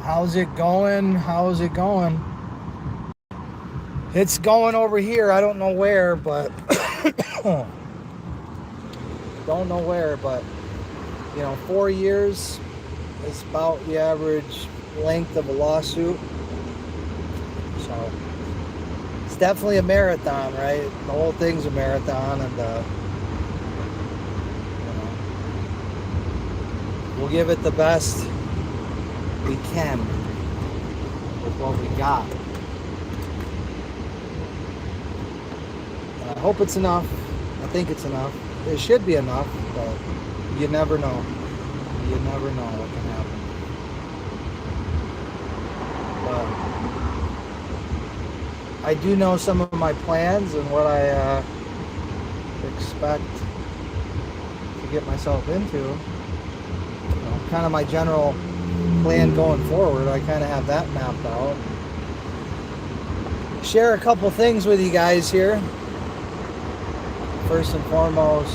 How's it going? How's it going? It's going over here. I don't know where, but don't know where, but 4 years is about the average length of a lawsuit. So it's definitely a marathon, right? The whole thing's a marathon, and we'll give it the best we can with what we got. And I hope it's enough. I think it's enough. It should be enough, but you never know. You never know what can happen. But I do know some of my plans and what I expect to get myself into. Kind of my general plan going forward. I kind of have that mapped out. Share a couple things with you guys here. First and foremost,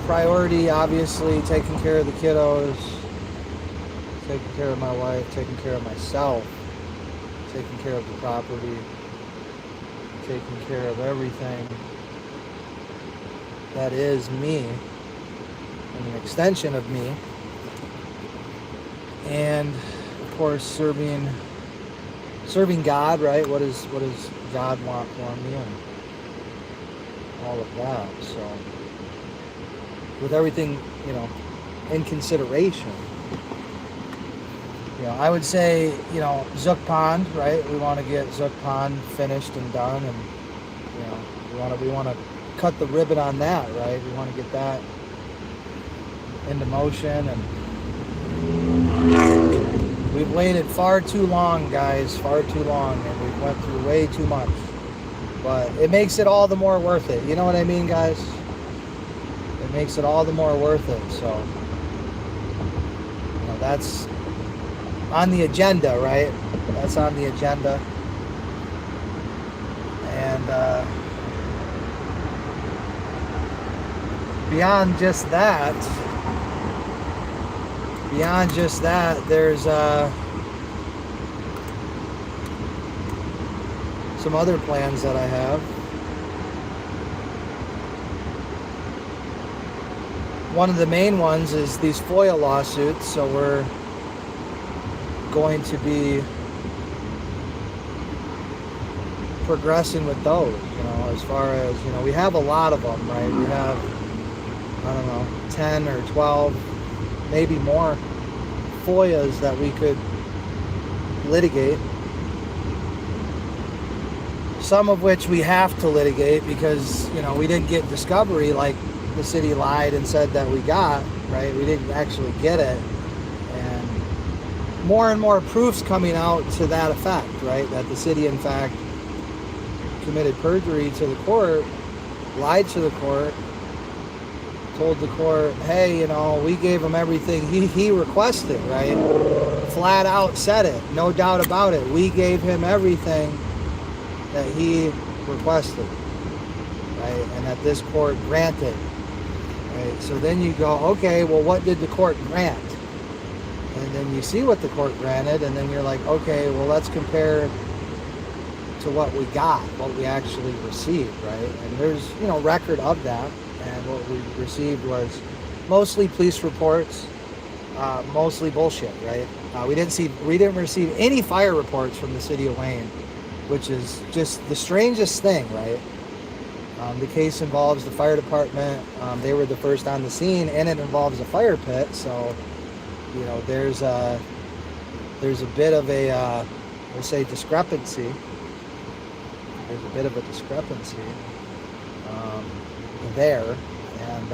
priority, obviously, taking care of the kiddos, taking care of my wife, taking care of myself, taking care of the property, taking care of everything that is me, and an extension of me. And of course, serving God, right? What does God want for me, and all of that. So with everything, in consideration, I would say, Zook Pond, right? We want to get Zook Pond finished and done, and we want to cut the ribbon on that, right? We want to get that into motion, and we've waited far too long, guys, far too long, and we've went through way too much. But it makes it all the more worth it. You know what I mean, guys? It makes it all the more worth it. So, that's on the agenda, right? That's on the agenda. And beyond just that, there's some other plans that I have. One of the main ones is these FOIA lawsuits, so we're going to be progressing with those, as far as, we have a lot of them, right? We have, 10 or 12, maybe more FOIAs that we could litigate. Some of which we have to litigate because, we didn't get discovery like the city lied and said that we got, right? We didn't actually get it. And more proofs coming out to that effect, right? That the city, in fact, committed perjury to the court, lied to the court, told the court, hey, we gave him everything he requested, right? Flat out said it, no doubt about it. We gave him everything that he requested, right? And that this court granted, right? So then you go, okay, well, what did the court grant? And then you see what the court granted, and then you're like, okay, well, let's compare to what we got, what we actually received, right? And there's, record of that. And what we received was mostly police reports, mostly bullshit, right? We didn't receive any fire reports from the city of Wayne, which is just the strangest thing, right? The case involves the fire department. They were the first on the scene, and it involves a fire pit. So, there's a bit of a, we'll say, discrepancy. There's a bit of a discrepancy there. And,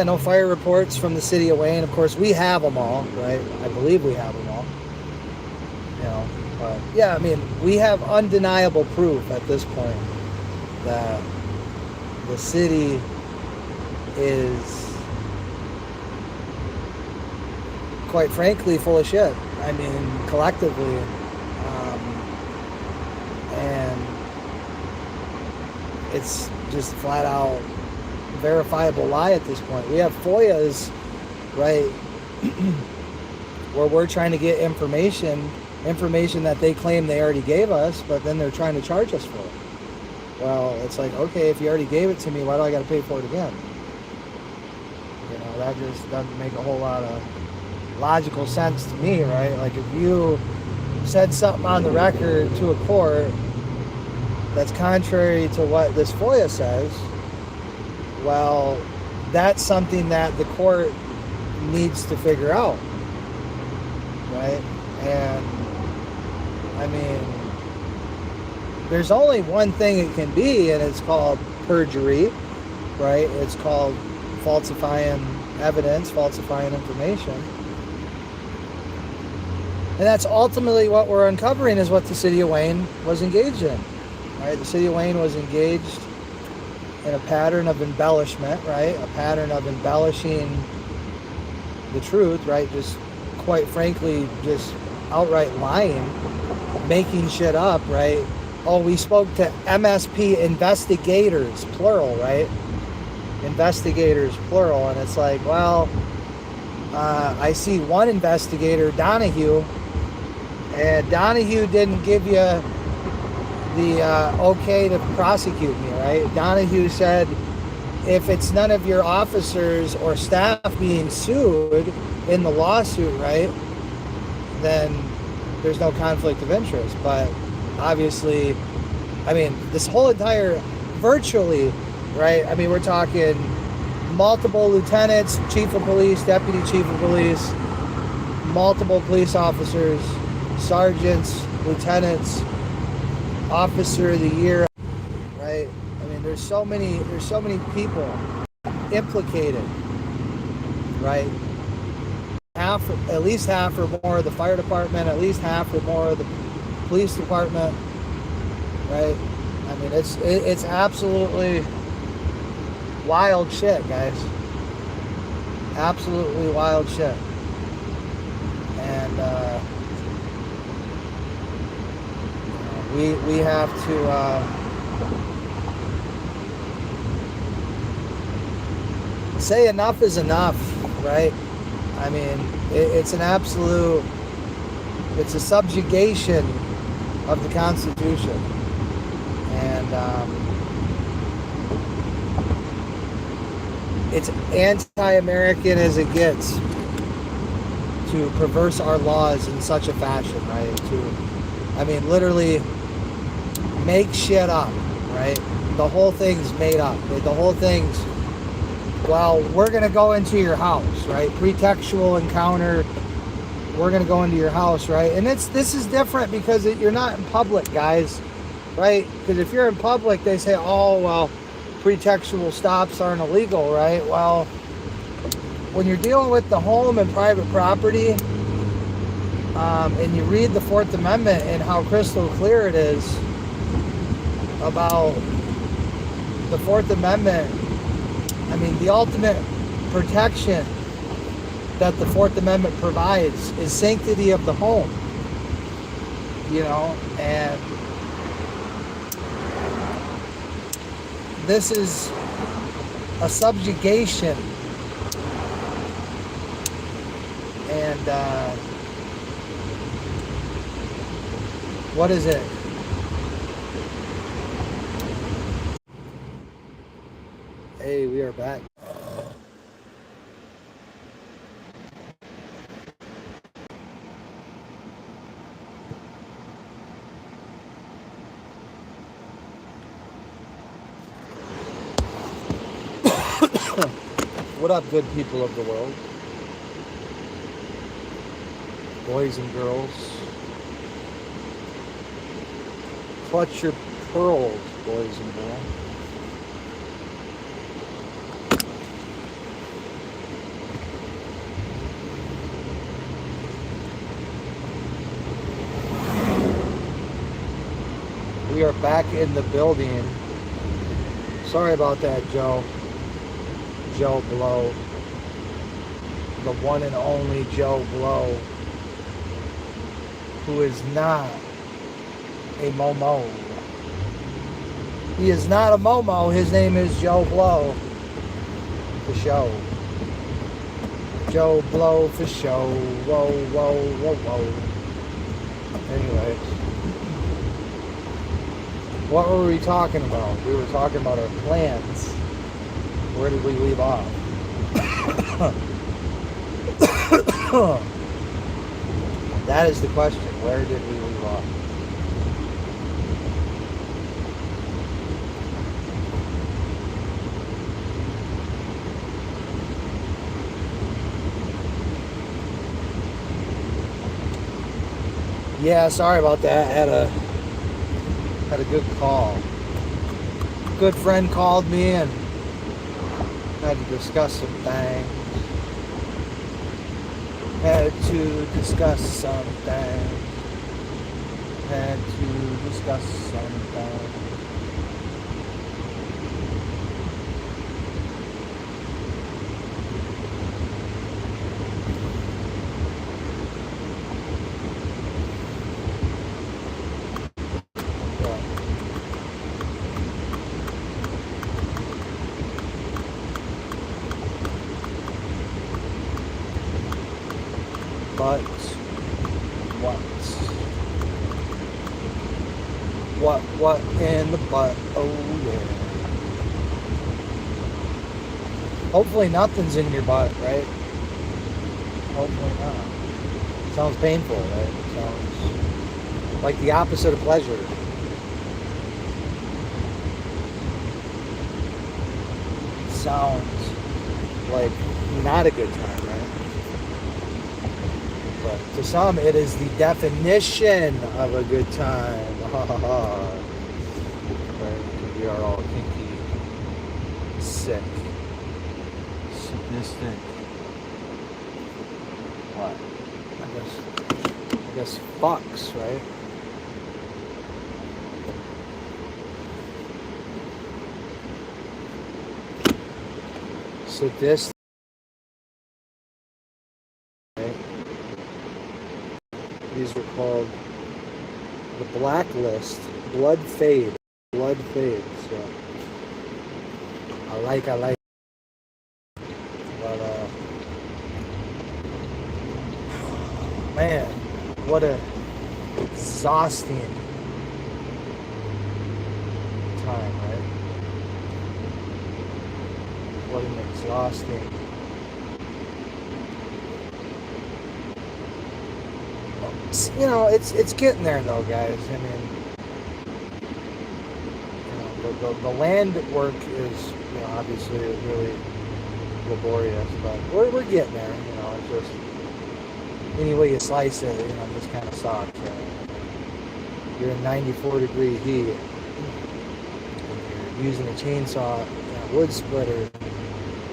no fire reports from the city of Wayne. Of course, we have them all, right? I believe we have them all. But, we have undeniable proof at this point that the city is, quite frankly, full of shit. Collectively. And it's just flat out verifiable lie at this point. We have FOIAs, right, where we're trying to get information that they claim they already gave us, but then they're trying to charge us for it. Well, it's like, okay, if you already gave it to me, why do I got to pay for it again? You know, that just doesn't make a whole lot of logical sense to me, right? Like, if you said something on the record to a court that's contrary to what this FOIA says, well, that's something that the court needs to figure out, right? And I mean, there's only one thing it can be, and it's called perjury, right? It's called falsifying evidence, falsifying information. And that's ultimately what we're uncovering, is what the city of Wayne was engaged in, right? The city of Wayne was engaged in a pattern of embellishment, right? A pattern of embellishing the truth, right? Just, quite frankly, just outright lying, making shit up, right? Oh, we spoke to MSP investigators, plural, right? Investigators, plural. And it's like, well, I see one investigator, Donahue, and Donahue didn't give you the okay to prosecute me, right? Donahue said, if it's none of your officers or staff being sued in the lawsuit, right, then there's no conflict of interest. But obviously, I mean, this whole entire, virtually, right, I mean, we're talking multiple lieutenants, chief of police, deputy chief of police, multiple police officers, sergeants, lieutenants, officer of the year, right? I mean, there's so many people implicated, right? At least half or more of the fire department, at least half or more of the police department, right? I mean, it's absolutely wild shit, guys. Absolutely wild shit. And we have to say enough is enough, right? I mean, it's an absolute, it's a subjugation of the Constitution. And it's anti-American as it gets to perverse our laws in such a fashion, right? To, I mean, literally make shit up, right? The whole thing's made up. The whole thing's, well, we're going to go into your house, right? Pretextual encounter. We're going to go into your house, right? And this is different because you're not in public, guys, right? Because if you're in public, they say, oh, well, pretextual stops aren't illegal, right? Well, when you're dealing with the home and private property, and you read the Fourth Amendment and how crystal clear it is about the Fourth Amendment, I mean, the ultimate protection that the Fourth Amendment provides is sanctity of the home, you know, and this is a subjugation, and what is it? Hey, we are back. What up, good people of the world? Boys and girls. Clutch your pearls, boys and girls. We are back in the building. Sorry about that, Joe. Joe Blow. The one and only Joe Blow. Who is not a Momo. He is not a Momo. His name is Joe Blow. The show. Joe Blow for show. Whoa, whoa, whoa, whoa. Anyways. What were we talking about? We were talking about our plans. Where did we leave off? That is the question. Where did we leave off? Yeah, sorry about that. I had a good call. Good friend called me and had to discuss some things. Had to discuss some things. Had to discuss some things. But what in the butt? Oh yeah. Hopefully nothing's in your butt, right? Hopefully not. Sounds painful, right? Sounds like the opposite of pleasure. Sounds like not a good time, right? But to some, it is the definition of a good time. Right? We are all kinky, sick, sadistic. What? I guess fucks, right? Sadistic. These are called the blacklist, blood fade. So I like. But man, what a exhausting time, right? What an exhausting. You know, it's getting there though, guys. I mean, you know, the land work is, you know, obviously really laborious, but we're getting there. You know, it's just any way you slice it, you know, it just kind of sucks. Right? You're in 94-degree heat, and you're using a chainsaw, you know, wood splitter,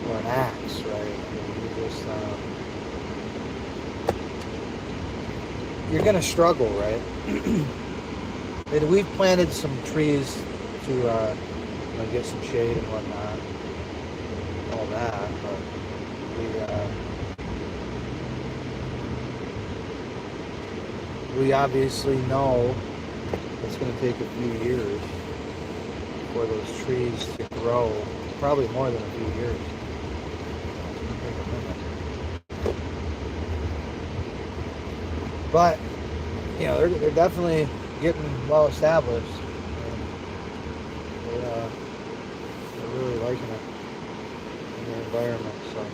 or an axe, right? I mean, you just you're gonna struggle, right? And we've planted some trees to you know, get some shade and whatnot, all that, but we obviously know it's gonna take a few years for those trees to grow, probably more than a few years. But, you know, they're definitely getting well established. They're really liking it in their environment. So.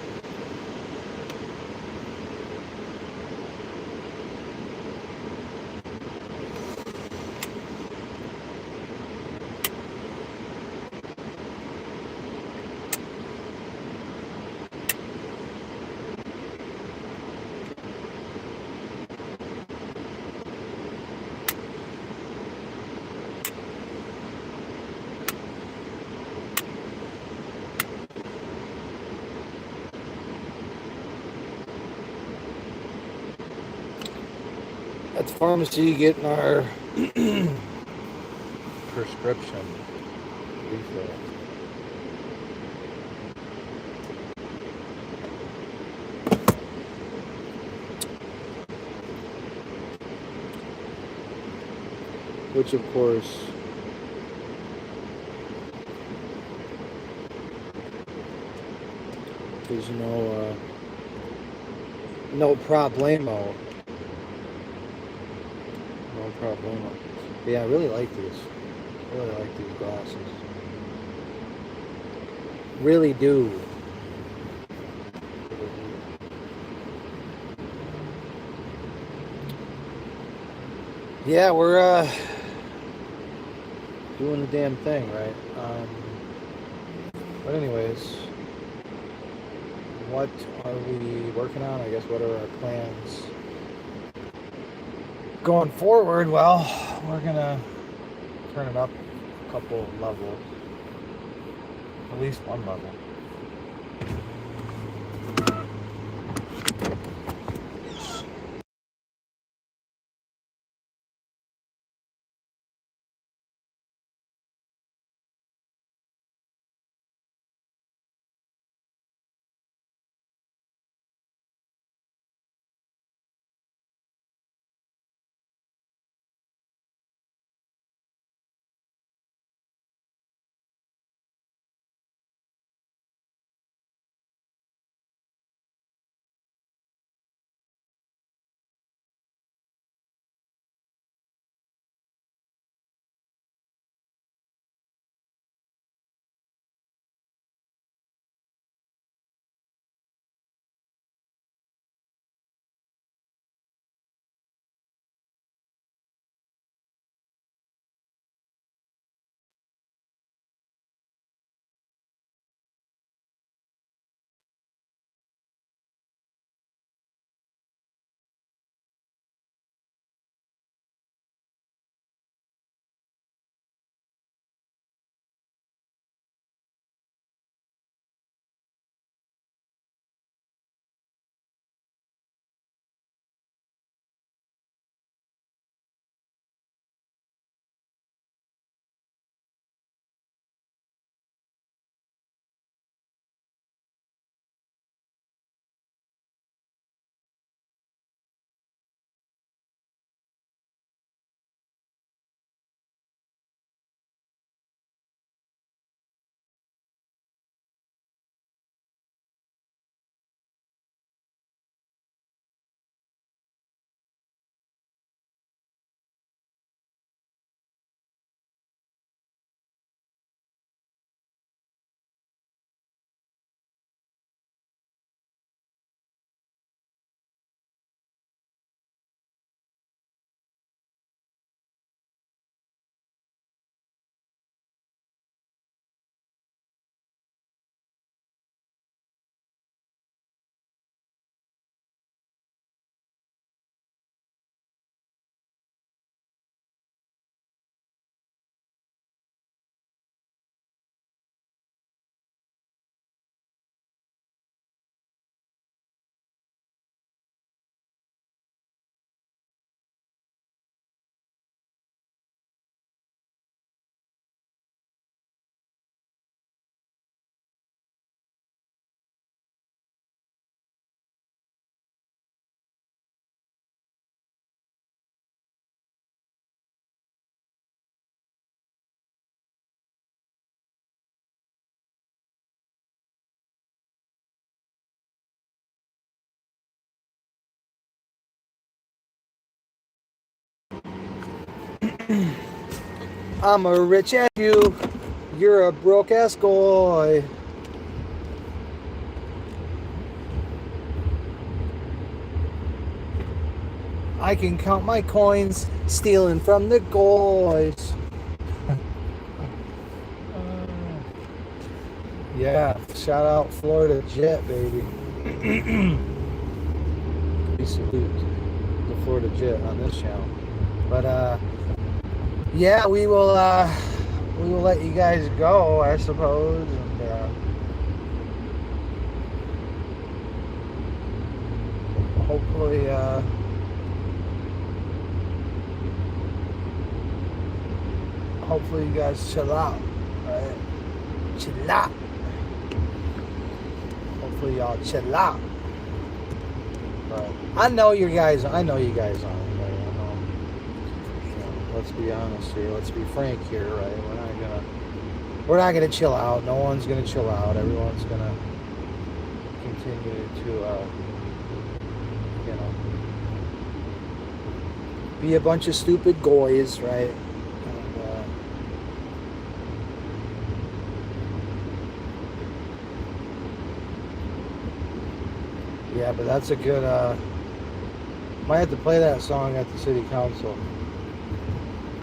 At the pharmacy getting our prescription refill. Which of course is no No problemo. No problemo. But yeah, I really like these. I really like these glasses. Really do. Yeah, we're doing the damn thing, right? But anyways, what are we working on? I guess what are our plans going forward? Well, we're gonna turn it up a couple levels, at least one level. I'm a rich ass you. You're a broke ass boy. I can count my coins, stealing from the guys. Yeah, shout out Florida Jet, baby. We salute the Florida Jet on this channel. But yeah, we will let you guys go, I suppose. And hopefully hopefully you guys chill out, right? Chill out. Hopefully y'all chill out. But I know you guys aren't. Right? Let's be honest here. Let's be frank here, right? We're not gonna chill out. No one's gonna chill out. Everyone's gonna continue to be a bunch of stupid goys, right? And, yeah, but that's a good, might have to play that song at the city council.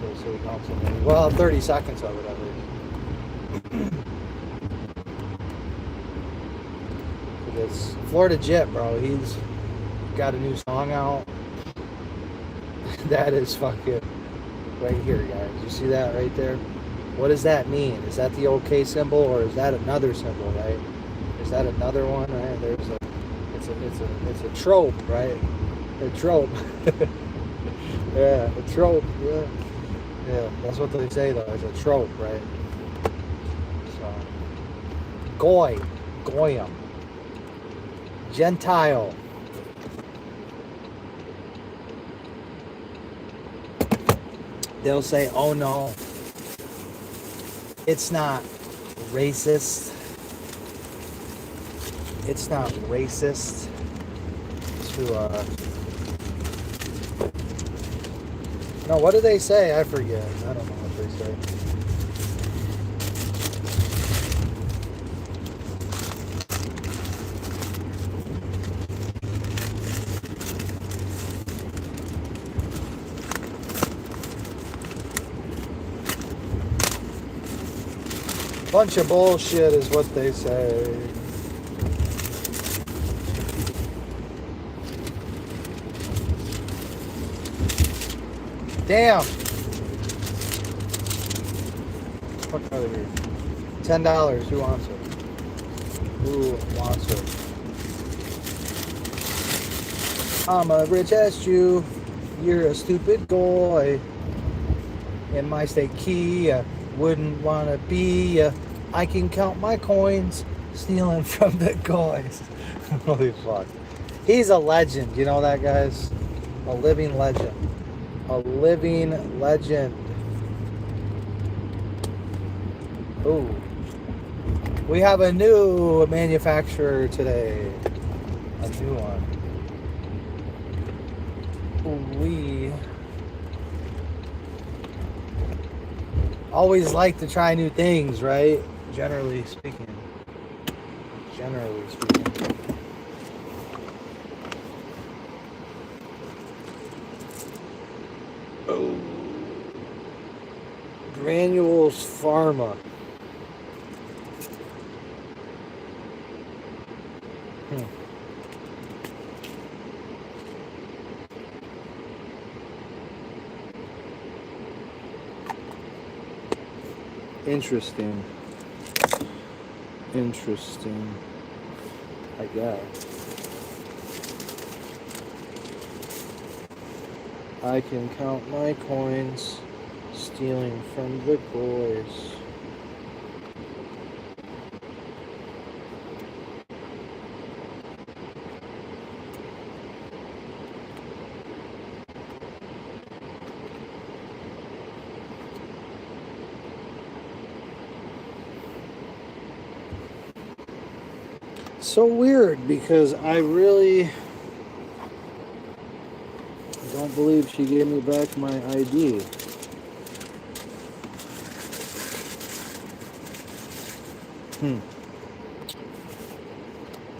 The city council meeting. Well, 30 seconds of it at least. It's Florida Jit, bro. He's got a new song out. That is fucking right here, guys. You see that right there? What does that mean? Is that the OK symbol, or is that another symbol, right? Is that another one? Right? There's a it's a trope, right? A trope. Yeah, a trope. Yeah. Yeah, that's what they say though. It's a trope, right? So goyim, Gentile. They'll say, "Oh no, it's not racist. It's not racist to no, what do they say? I forget. I don't know what they say. Bunch of bullshit is what they say. Damn. Fuck out of here. $10. Who wants it? Who wants it? I'm a rich ass Jew. You're a stupid goy. In my state key, I wouldn't want to be. I can count my coins, stealing from the goys. Holy fuck. He's a legend. You know that, guys? A living legend. A living legend. Ooh. We have a new manufacturer today. A new one. We always like to try new things, right? Generally speaking. Generally speaking. Oh. Granules Pharma. Interesting. Interesting. I guess. I can count my coins, stealing from the boys. So weird, because I really don't believe she gave me back my ID.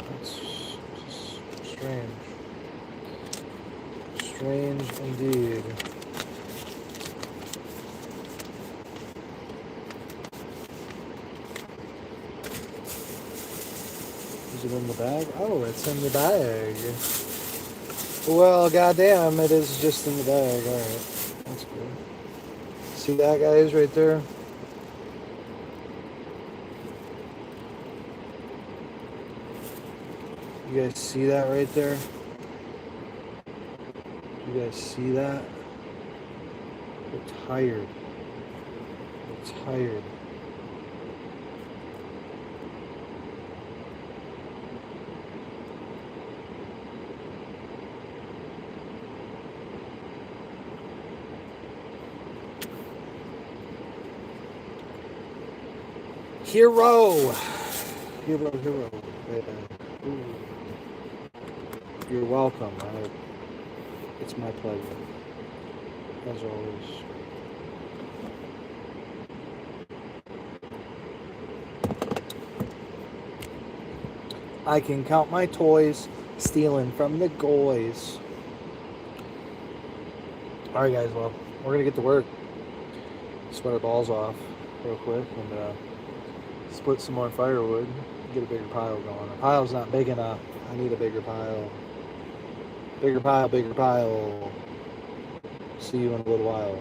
That's strange. Strange indeed. Is it in the bag? Oh, it's in the bag. Well, goddamn, it is just in the bag. Alright, that's good. See that, guys, right there? You guys see that right there? You guys see that? We're tired. We're tired. Hero. Yeah. Ooh. You're welcome. It's my pleasure. as always. I can count my toys, stealing from the goys. Alright guys, well, we're going to get to work. Sweat our balls off real quick and split some more firewood. Get a bigger pile going. The pile's not big enough. I need a bigger pile. Bigger pile, bigger pile. See you in a little while.